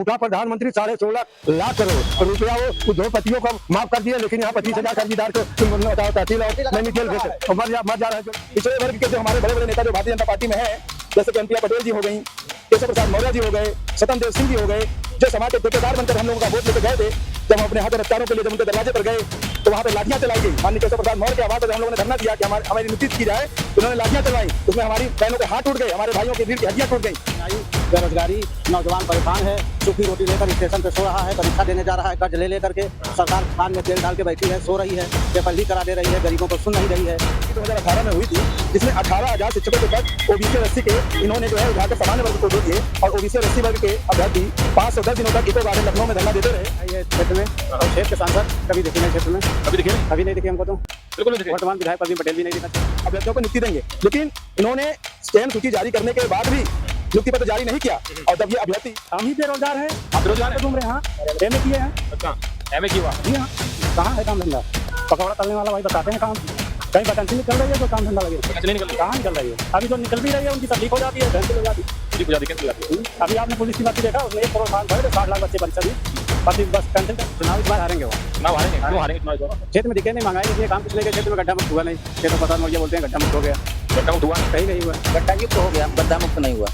उठा प्रधानमंत्री 16.5 लाख करोड़ रुपया वो उद्योगपतियों को माफ कर दिया, लेकिन यहाँ 25,000 खरीदार को तहसील और नैनीताल भेजे मर जा रहा है। पिछड़े वर्ग के जो हमारे बड़े बड़े नेता जो भारतीय जनता पार्टी में है, जैसे कि एमपी पटेल जी हो गई, केशव प्रसाद मौर्य जी हो गए, सत्यदेव सिंह जी हो गए, जो समाज के ठेकेदार बनकर हम लोगों का वोट लेकर गए थे, जब हम अपने हक अधिकारों के लिए जब उनके दरवाजे पर गए तो वहाँ पे लाठियां चलाई गई। माननीय केशव प्रसाद मौर्य के आवाज पर हम लोगों ने धरना दिया कि हमारी नीति की जाए, उन्होंने लाठियां चलवाई, उसमें हमारी बहनों के हाथ टूट गए, हमारे भाइयों की रीढ़ की हड्डियां टूट गई। बेरोजगारी, नौजवान परेशान है, सूखी रोटी लेकर स्टेशन पे सो रहा है, परीक्षा देने जा रहा है, कर्ज ले लेकर के सरकार कान में तेल डाल के बैठी है, सो रही है, पेपर लीक करा दे रही है, गरीबों को सुन नहीं रही है। 2018 में हुई थी, जिसमें 18,000 शिक्षकों के पद ओबीसी और एससी के इन्होंने जो है उठाकर सामान्य वर्ग को दे दिए और ओबीसी और एससी वर्ग के अभ्यर्थी 510 दिनों तक इको गार्डन लखनऊ में धरना देते रहे। ये क्षेत्र में क्षेत्र के सांसद कभी दिखे नहीं, क्षेत्र में कभी नहीं दिखे हमको, तो बिल्कुल नहीं। वर्तमान विधायक प्रवीण पटेल भी नहीं दिखा। अभ्यर्थियों को नियुक्ति देंगे, लेकिन इन्होंने चयन सूची जारी करने के बाद भी नियुक्ति पत्र जारी नहीं किया। और जब ये अभ्यर्थी हम ही बेरोजगार है, आप बेरोजगार घूम रहे हैं। हाँ, एमए किए हैं। अच्छा, एमए किया जी हाँ, कहाँ है काम धंधा? पकौड़ा तलने वाला भाई बताते हैं काम, कहीं वैकेंसी निकल रही है तो काम धंधा लगे, कहाँ निकल रही है? अभी जो निकल भी रही है उनकी सब लीक हो जाती है, कैंसिल हो जाती है। अभी आपने पुलिस की बात देखा, उसमें 1 करोड़ फाइन भरे, 60 लाख बच्चे परीक्षा दी, बस कैंसिल। चुनाव इस बार हारेंगे, वो चुनाव हारेंगे, क्यों हारेंगे? क्षेत्र में दिखे नहीं, महंगाई इसलिए काम पिछले के क्षेत्र में गड्ढा मुक्त हुआ नहीं। क्षेत्र प्रसाद मौर्य बोलते हैं गड्ढा मुक्त हो गया, गड्ढा मुक्त हुआ कहीं नहीं हुआ, गड्ढा युक्त हो गया, गड्ढा मुक्त नहीं हुआ।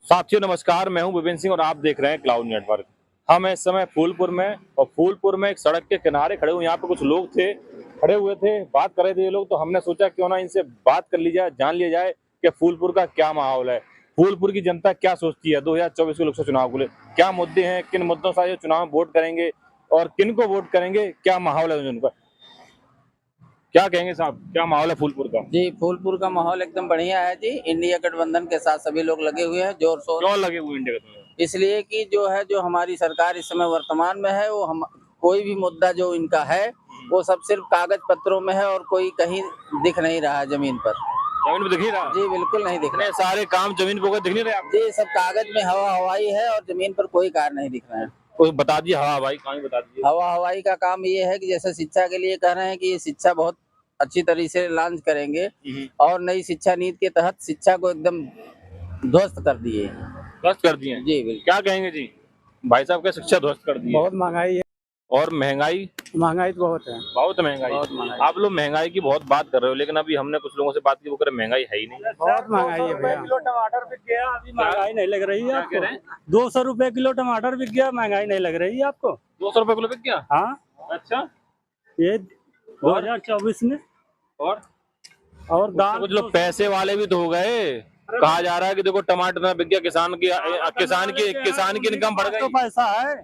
साथियों नमस्कार, मैं हूं विपिन सिंह और आप देख रहे हैं क्लाउड नेटवर्क। हम इस समय फूलपुर में, और फूलपुर में एक सड़क के किनारे खड़े हुए, यहाँ पे कुछ लोग थे, खड़े हुए थे, बात कर रहे थे ये लोग, तो हमने सोचा क्यों ना इनसे बात कर ली जाए, जान लिया जाए कि फूलपुर का क्या माहौल है, फूलपुर की जनता क्या सोचती है 2024 के लोकसभा चुनाव को लेकर, क्या मुद्दे हैं, किन मुद्दों से चुनाव में वोट करेंगे और किन को वोट करेंगे, क्या माहौल है उनका, क्या कहेंगे साहब, क्या माहौल है फूलपुर का? जी, फूलपुर का माहौल एकदम बढ़िया है जी। इंडिया गठबंधन के साथ सभी लोग लगे हुए हैं जोर शोर। क्यों लगे हुए इंडिया गठबंधन? इसलिए कि जो हमारी सरकार इस समय वर्तमान में है, वो हम कोई भी मुद्दा जो इनका है वो सब सिर्फ कागज पत्रों में है और कोई कहीं दिख नहीं रहा है जमीन पर। जमीन पे दिख नहीं रहा? जी बिल्कुल नहीं दिख रहा। सारे काम जमीन पे दिख नहीं रहे आपको? जी, सब कागज में हवा हवाई है और जमीन पर कोई कार्य नहीं दिख रहा है। कोई बता दिए हवा हवाई, कहां बता दीजिए। हवा हवाई का काम ये है कि जैसे शिक्षा के लिए कह रहे हैं कि ये शिक्षा बहुत अच्छी तरीके से लॉन्च करेंगे और नई शिक्षा नीति के तहत शिक्षा को एकदम ध्वस्त कर दिए। ध्वस्त कर दिए? जी बिल्कुल। क्या कहेंगे जी भाई साहब, क्या शिक्षा ध्वस्त कर दी? बहुत महंगाई है। और महंगाई तो बहुत है, बहुत महंगाई। आप लोग महंगाई की बहुत बात कर रहे हो, लेकिन अभी हमने कुछ लोगों से बात की, वो कह रहे महंगाई है ही नहीं। बहुत महंगाई है भैया। किलो टमाटर बिक गया, अभी महंगाई नहीं लग रही है आपको? 200 रुपए किलो टमाटर बिक गया, महंगाई नहीं लग रही है आपको? 200 रुपए किलो बिक गया? हाँ, अच्छा, ये 2024 में। और दाल कुछ लोग पैसे वाले भी तो हो गए। कहा जा रहा है कि देखो टमाटर ना बिक गया, किसान की इनकम बढ़ गई। तो पैसा है,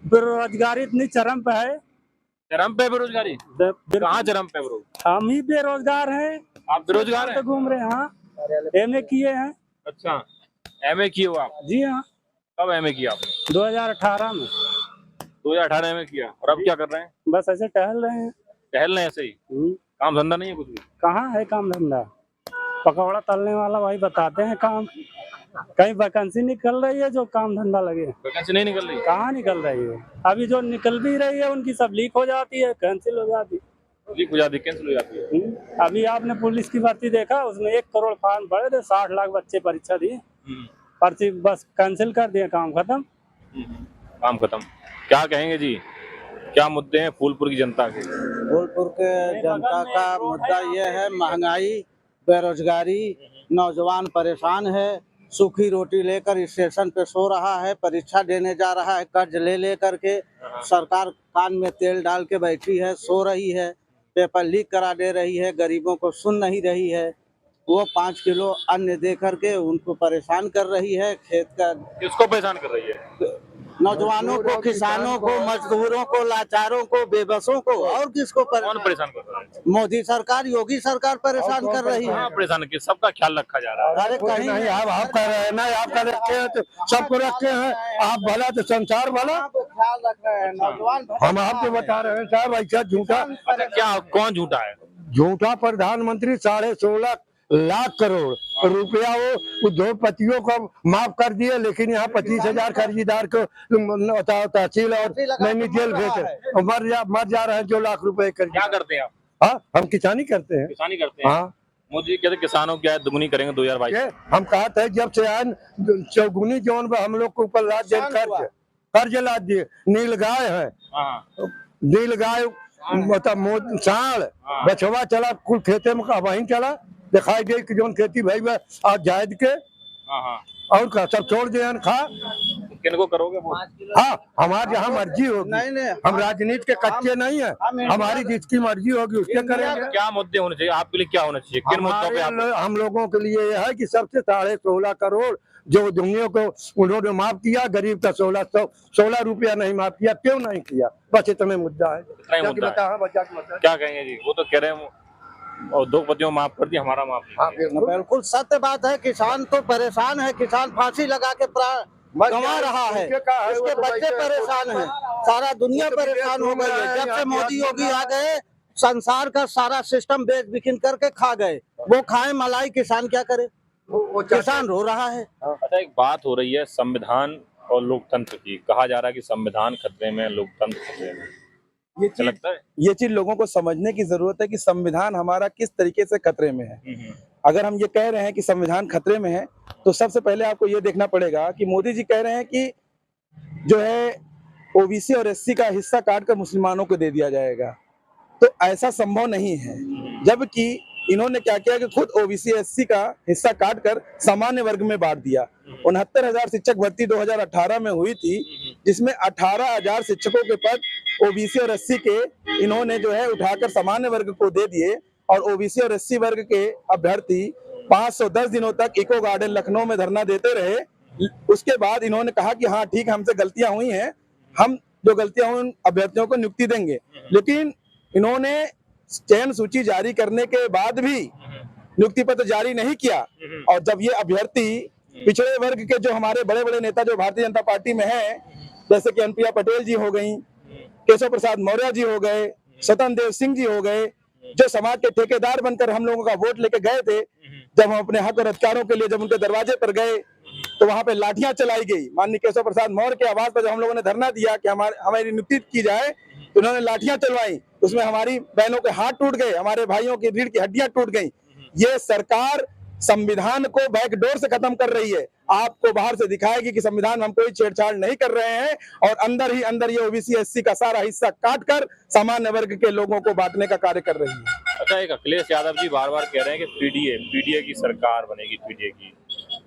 बेरोजगारी इतनी चरम पे है। चरम पे बेरोजगारी? कहाँ चरम पे ब्रो? हम ही बेरोजगार हैं। आप बेरोजगार हैं? घूम रहे हैं। हाँ, एमए किए हैं। अच्छा, एमए किए हो आप? जी हाँ। कब एमए किया आपने? 2018 में। 2018 में किया। और अब क्या कर रहे हैं? बस ऐसे टहल रहे हैं। टहल रहे हैं ऐसे ही? काम धंधा नहीं है कुछ भी? कहाँ है काम धंधा? पकौड़ा तलने वाला भाई बताते हैं काम, कहीं वैकेंसी निकल रही है जो काम धंधा लगे? वैकेंसी नहीं निकल रही? कहाँ निकल रही है? अभी जो निकल भी रही है उनकी सब लीक हो जाती है, कैंसिल हो जाती है। लीक हो जाती है, कैंसिल हो जाती है। अभी आपने पुलिस की भर्ती देखा, उसमें 1 करोड़ फाइन भरे थे, 60 लाख बच्चे परीक्षा दिए, पर्ची बस कैंसिल कर दिए, काम खत्म। काम खत्म। क्या कहेंगे जी, क्या मुद्दे हैं फूलपुर की जनता के? फूलपुर के जनता का मुद्दा ये है, महंगाई, बेरोजगारी, नौजवान परेशान है, सूखी रोटी लेकर स्टेशन पे सो रहा है, परीक्षा देने जा रहा है, कर्ज ले लेकर के सरकार कान में तेल डाल के बैठी है, सो रही है, पेपर लीक करा दे रही है, गरीबों को सुन नहीं रही है। वो 5 किलो अन्न दे करके उनको परेशान कर रही है। खेत का किसको परेशान कर रही है? नौजवानों को, किसानों को, मजदूरों को, लाचारों को, बेबसों को, और किसको कौन परेशान कर रहा है? मोदी सरकार, योगी सरकार परेशान कर रही है। परेशान की सबका ख्याल रखा जा रहा है। अरे कहीं नहीं, आप कर रहे हैं ना, आपका रखे हैं तो सबको रखे हैं, आप भला तो संसार भला। ख्याल रख रहे हैं नौजवान। हम आपको बता रहे हैं साहब, ऐसा झूठा, अच्छा, क्या कौन झूठा है? झूठा प्रधानमंत्री 16.5 लाख करोड़ रुपया वो उद्योगपतियों को माफ कर दिए, लेकिन यहाँ 25,000 खरीदार को तहसील और नैनीताल भेजे मर जा रहे हैं जो लाख रुपए कर। क्या करते हैं आप? हाँ, हम किसानी करते हैं। किसानी करते हैं? हाँ। मोदी कहते किसानों की आय दुगुनी करेंगे 2022। हम कहा था जब से आए चौगुनी जोन पर हम लोग के ऊपर लाद देन कर्ज ला दिए। नीलगाय है, हाँ नीलगाय मतलब सांड बछवा चला कुल खेते में का वहीं चला दिखाई दे कि जोन खेती भाई में आज जायद के हाँ और का सब छोड़ दिया खा। किनको करोगे वो? हाँ हमारे जहाँ मर्जी होगी, नहीं हम राजनीति के कच्चे नहीं है, हमारी जिसकी मर्जी होगी उसके करेंगे। क्या मुद्दे होने चाहिए आपके लिए, क्या होना चाहिए, किन मुद्दों पे आप? हम लोगों के लिए यह है कि सबसे 16.5 करोड़ जो दुनिया को उन्होंने माफ किया, गरीब का 16 रुपया नहीं माफ किया, क्यों नहीं किया, बस इतने मुद्दा है। क्या कहेंगे जी? वो तो कह रहे हैं और उद्योगपतियों माफ कर दिया, हमारा माफ नहीं। बिल्कुल सत्य बात है। किसान तो परेशान है, किसान फांसी लगा के गंवा रहा है, उसके बच्चे परेशान हैं, सारा दुनिया परेशान हो गई है। जब से मोदी योगी आ गए संसार का सारा सिस्टम बेच बिकिन करके खा गए। वो खाए मलाई, किसान क्या करे, किसान रो रहा है। अच्छा, एक बात हो रही है संविधान और लोकतंत्र की, कहा जा रहा है कि संविधान खतरे में, लोकतंत्र खतरे में। ये चीज लोगों को समझने की जरूरत है कि संविधान हमारा किस तरीके से खतरे में है। अगर हम ये कह रहे हैं कि संविधान खतरे में है तो सबसे पहले आपको ये देखना पड़ेगा कि मोदी जी कह रहे हैं कि जो है ओबीसी और एससी का हिस्सा काट कर मुसलमानों को दे दिया जाएगा, तो ऐसा संभव नहीं है। जबकि इन्होंने क्या किया कि खुद ओबीसी एससी का हिस्सा काट कर सामान्य वर्ग में बांट दिया। 69,000 शिक्षक भर्ती 2018 में हुई थी, जिसमें 18,000 शिक्षकों के पद ओबीसी और एससी के इन्होंने जो है उठाकर सामान्य वर्ग को दे दिए और ओबीसी और एससी वर्ग के अभ्यर्थी 510 दिनों तक इको गार्डन लखनऊ में धरना देते रहे। उसके बाद इन्होंने कहा कि हाँ ठीक, हमसे गलतियां हुई हैं, हम जो गलतियां हुई उन अभ्यर्थियों को नियुक्ति देंगे। लेकिन इन्होंने चयन सूची जारी करने के बाद भी नियुक्ति पत्र जारी नहीं किया। और जब ये अभ्यर्थी पिछड़े वर्ग के जो हमारे बड़े बड़े नेता जो भारतीय जनता पार्टी में हैं, जैसे कि अनुप्रिया पटेल जी हो गई, केशव प्रसाद मौर्य जी हो गए, स्वतंत्र देव सिंह जी हो गए, जो समाज के ठेकेदार बनकर हम लोगों का वोट लेके गए थे, जब हम अपने हक और अधिकारों के लिए जब उनके दरवाजे पर गए तो वहां पे लाठियां चलाई गई। माननीय केशव प्रसाद मौर्य के आवाज पर जब हम लोगों ने धरना दिया कि हमारी नियुक्ति की जाए, तो उन्होंने लाठियां चलवाई, उसमें हमारी बहनों के हाथ टूट गए, हमारे भाइयों की रीढ़ की हड्डियां टूट गई। ये सरकार संविधान को बैकडोर से खत्म कर रही है, आपको बाहर से दिखाएगी कि संविधान में हम कोई छेड़छाड़ नहीं कर रहे हैं, और अंदर ही अंदर ये ओबीसी एससी का सारा हिस्सा काट कर सामान्य वर्ग के लोगों को बांटने का कार्य कर रही है। अच्छा, एक अखिलेश यादव जी बार बार कह रहे हैं कि पीडीए की सरकार बनेगी, पीडीए की,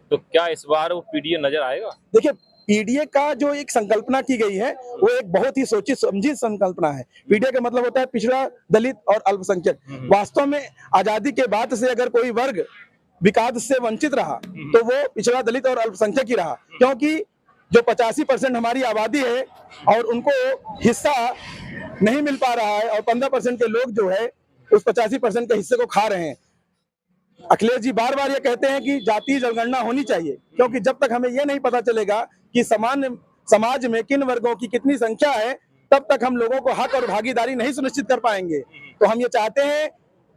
तो क्या इस बार वो पीडीए नजर आएगा? देखिए, पीडीए का जो एक संकल्पना की गई है वो एक बहुत ही सोची समझी संकल्पना है। पीडीए का मतलब होता है पिछड़ा, दलित और अल्पसंख्यक। वास्तव में आजादी के बाद से अगर कोई वर्ग विकास से वंचित रहा तो वो पिछड़ा, दलित और अल्पसंख्यक ही रहा, क्योंकि जो 85% हमारी आबादी है और उनको हिस्सा नहीं मिल पा रहा है और 15% के लोग जो है उस 85% के हिस्से को खा रहे हैं। अखिलेश जी बार बार ये कहते हैं कि जातीय जनगणना होनी चाहिए, क्योंकि जब तक हमें ये नहीं पता चलेगा कि सामान्य समाज में किन वर्गों की कितनी संख्या है, तब तक हम लोगों को हक और भागीदारी नहीं सुनिश्चित कर पाएंगे। तो हम ये चाहते हैं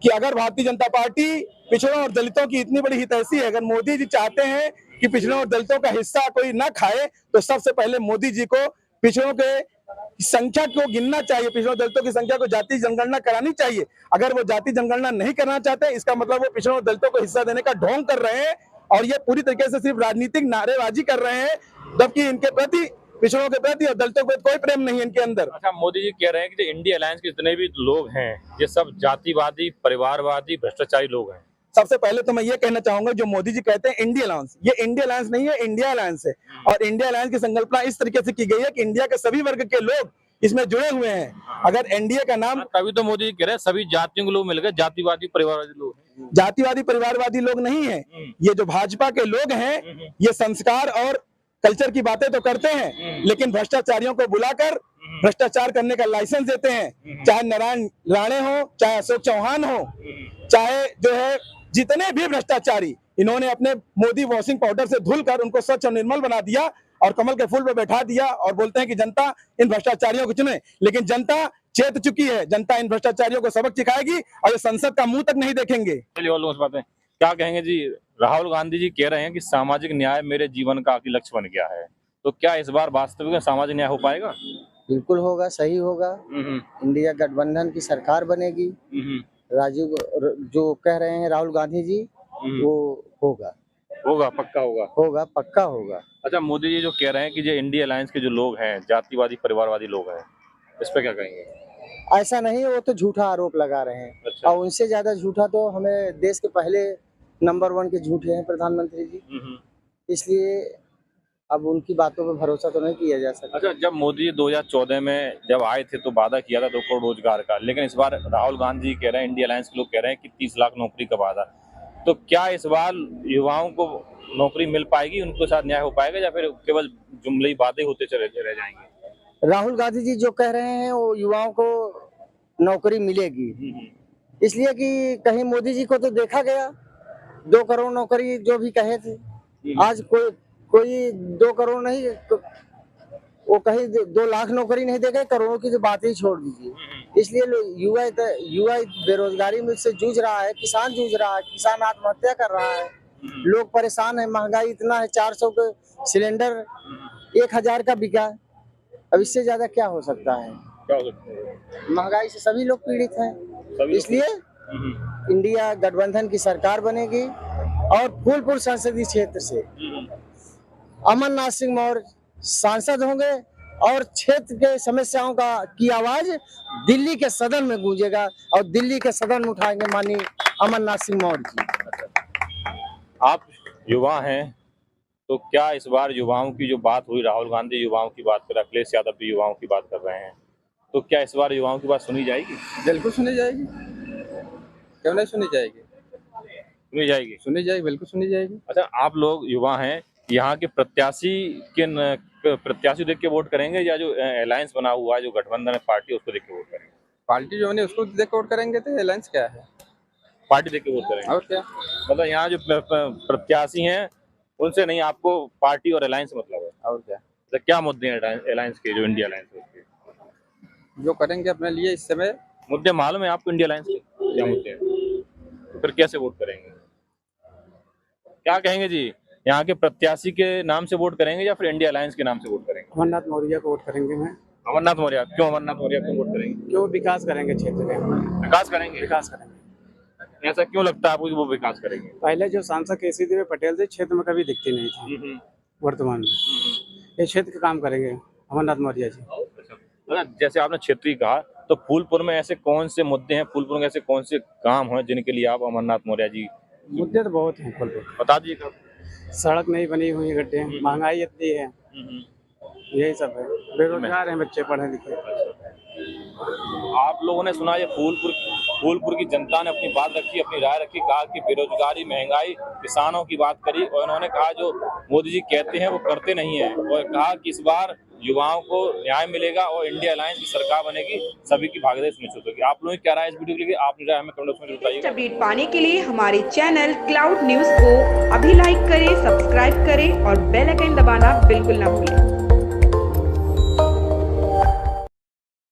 कि अगर भारतीय जनता पार्टी पिछड़ों और दलितों की इतनी बड़ी हितैषी है, अगर मोदी जी चाहते हैं कि पिछड़ों और दलितों का हिस्सा कोई ना खाए, तो सबसे पहले मोदी जी को पिछड़ों के संख्या को गिनना चाहिए, पिछड़ों दलितों की संख्या को जाति जनगणना करानी चाहिए। अगर वो जाति जनगणना नहीं करना चाहते, इसका मतलब वो पिछड़ों दलितों को हिस्सा देने का ढोंग कर रहे हैं और ये पूरी तरीके से सिर्फ राजनीतिक नारेबाजी कर रहे हैं, जबकि इनके प्रति, पिछड़ों के प्रति और दलितों के प्रति कोई प्रेम नहीं है इनके अंदर। अच्छा, मोदी जी कह रहे हैं कि जो इंडिया अलायंस के जितने भी लोग हैं ये सब जातिवादी, परिवारवादी, भ्रष्टाचारी लोग हैं। सबसे पहले तो मैं ये कहना चाहूंगा, जो मोदी जी कहते हैं इंडिया अलायंस, ये इंडिया अलायंस नहीं है, इंडिया अलायंस है। और इंडिया अलायंस की संकल्पना इस तरीके से की गई है कि इंडिया के सभी वर्ग के लोग इसमें जुड़े हुए हैं। अगर एनडीए का नाम, तभी तो मोदी जी कह रहे हैं सभी जातियों के लोग मिल गए, जातिवादी, परिवारवादी लोग हैं। जातिवादी परिवारवादी लोग नहीं है, ये जो भाजपा के लोग हैं ये संस्कार और कल्चर की बातें तो करते हैं, लेकिन भ्रष्टाचारियों को बुलाकर भ्रष्टाचार करने का लाइसेंस देते हैं। चाहे नारायण राणे हो, चाहे अशोक चौहान हो, चाहे जो है जितने भी भ्रष्टाचारी, इन्होंने अपने मोदी वॉशिंग पाउडर से धुलकर उनको स्वच्छ और निर्मल बना दिया और कमल के फूल पे बैठा दिया और बोलते हैं कि जनता इन भ्रष्टाचारियों को चुने। लेकिन जनता चेत चुकी है, जनता इन भ्रष्टाचारियों को सबक सिखाएगी और ये संसद का मुंह तक नहीं देखेंगे। चलिए और लोगों से बातें, क्या कहेंगे जी? राहुल गांधी जी कह रहे हैं कि सामाजिक न्याय मेरे जीवन का आखिरी लक्ष्य बन गया है, तो क्या इस बार वास्तविक में सामाजिक न्याय हो पाएगा? बिल्कुल होगा, सही होगा। इंडिया गठबंधन की सरकार बनेगी। राजीव जो कह रहे हैं राहुल गांधी जी, वो होगा। होगा, पक्का होगा। होगा, पक्का होगा। अच्छा, मोदी जी जो कह रहे हैं कि जो इंडिया अलायंस के जो लोग हैं, जातिवादी परिवारवादी लोग हैं, इस पे क्या कहेंगे? ऐसा नहीं है, वो तो झूठा आरोप लगा रहे हैं। अच्छा। और उनसे ज्यादा झूठा तो हमें देश के पहले नंबर 1 के झूठे हैं प्रधानमंत्री जी, इसलिए अब उनकी बातों पर भरोसा तो नहीं किया जा सकता। अच्छा, जब मोदी जी 2014 में जब आए थे तो वादा किया था 2 करोड़ रोजगार का, लेकिन इस बार राहुल गांधी कह रहे हैं, इंडिया अलायंस के लोग कह रहे हैं कि 30 लाख नौकरी का वादा। तो क्या इस बार युवाओं को नौकरी मिल पाएगी, उनके साथ न्याय हो पाएगा, या फिर केवल जुमले वादे होते चले रह जाएंगे? राहुल गांधी जी जो कह रहे हैं वो युवाओं को नौकरी मिलेगी, इसलिए कि कहीं मोदी जी को तो देखा गया 2 करोड़ नौकरी जो भी कहे थे, आज कोई 2 करोड़ नहीं, वो कहीं 2 लाख नौकरी नहीं देगा, करोड़ों की तो बात ही छोड़ दीजिए। इसलिए युवा बेरोजगारी में से जूझ रहा है, किसान जूझ रहा है, किसान आत्महत्या कर रहा है, लोग परेशान है, महंगाई इतना है, 400 के सिलेंडर 1000 का बिका, अब इससे ज्यादा क्या हो सकता है? क्या हो सकता है? महंगाई से सभी लोग पीड़ित हैं, इसलिए इंडिया गठबंधन की सरकार बनेगी और फूलपुर संसदीय क्षेत्र से अमरनाथ सिंह मौर्य सांसद होंगे और क्षेत्र के समस्याओं की आवाज दिल्ली के सदन में गूंजेगा और दिल्ली के सदन में उठाएंगे माननीय अमरनाथ सिंह मौर्य जी। आप युवा हैं, तो क्या इस बार युवाओं की जो बात हुई, राहुल गांधी युवाओं की बात कर रहे हैं, अखिलेश यादव भी युवाओं की बात कर रहे हैं, तो क्या इस बार युवाओं की बात सुनी जाएगी? बिल्कुल सुनी जाएगी, क्यों नहीं सुनी जाएगी? सुनी जाएगी, सुनी जाएगी, बिल्कुल सुनी जाएगी। अच्छा, आप लोग युवा हैं, यहाँ के प्रत्याशी देख के वोट करेंगे, या जो अलायंस बना हुआ है, जो गठबंधन है पार्टी, उसको देख के वोट करेंगे? पार्टी जो है उसको देख के वोट करेंगे, तो अलायंस क्या है? पार्टी देख के वोट करेंगे, और क्या? मतलब यहाँ जो प्रत्याशी हैं उनसे नहीं, आपको पार्टी और अलायंस मतलब है? और क्या? तो क्या मुद्दे हैं अलायंस के, जो इंडिया अलायंस है उसके? जो करेंगे अपने लिए इस समय। मुद्दे मालूम है आपको इंडिया अलायंस के क्या मुद्दे हैं? तो फिर कैसे वोट करेंगे? क्या कहेंगे जी, यहाँ के प्रत्याशी के नाम से वोट करेंगे या फिर इंडिया अलायंस के नाम से वोट करेंगे? अमरनाथ मौर्य को वोट करेंगे। मैं अमरनाथ मौर्य क्यों? अमरनाथ मौर्य क्यों वोट करेंगे? क्यों? विकास करेंगे क्षेत्र में, विकास करेंगे। विकास करेंगे। ऐसा क्यों लगता है आपको कि वो विकास करेंगे? पहले जो सांसद केसी देव पटेल थे, क्षेत्र में कभी दिखती नहीं थी, वर्तमान में ये क्षेत्र का काम करेंगे अमरनाथ मौर्य जी। अच्छा, जैसे आपने क्षेत्रीय कहा, तो फूलपुर में ऐसे कौन से मुद्दे हैं, फूलपुर में ऐसे कौन से काम हैं जिनके लिए आप अमरनाथ मौर्य जी? मुद्दे तो बहुत हैं फूलपुर, बता दीजिएगा। सड़क नहीं बनी हुई, गड्ढे, महंगाई इतनी है, यही सब है, बेरोजगार हैं बच्चे पढ़े लिखे। आप लोगों ने सुना, ये फूलपुर की जनता ने अपनी बात रखी, अपनी राय रखी, कहा कि बेरोजगारी, महंगाई, किसानों की बात करी, और उन्होंने कहा जो मोदी जी कहते हैं वो करते नहीं है, और कहा कि इस बार युवाओं को न्याय मिलेगा और इंडिया अलायंस की सरकार बनेगी, सभी की भागीदारी सुनिश्चित होगी। आप लोगों की क्या राय इस वीडियो के लिए? आपने राय हमें कमेंट बॉक्स में बताइए। अपडेट पाने के लिए हमारे चैनल क्लाउड न्यूज को अभी लाइक करें, सब्सक्राइब करें और बेल आइकन दबाना बिल्कुल ना भूलें।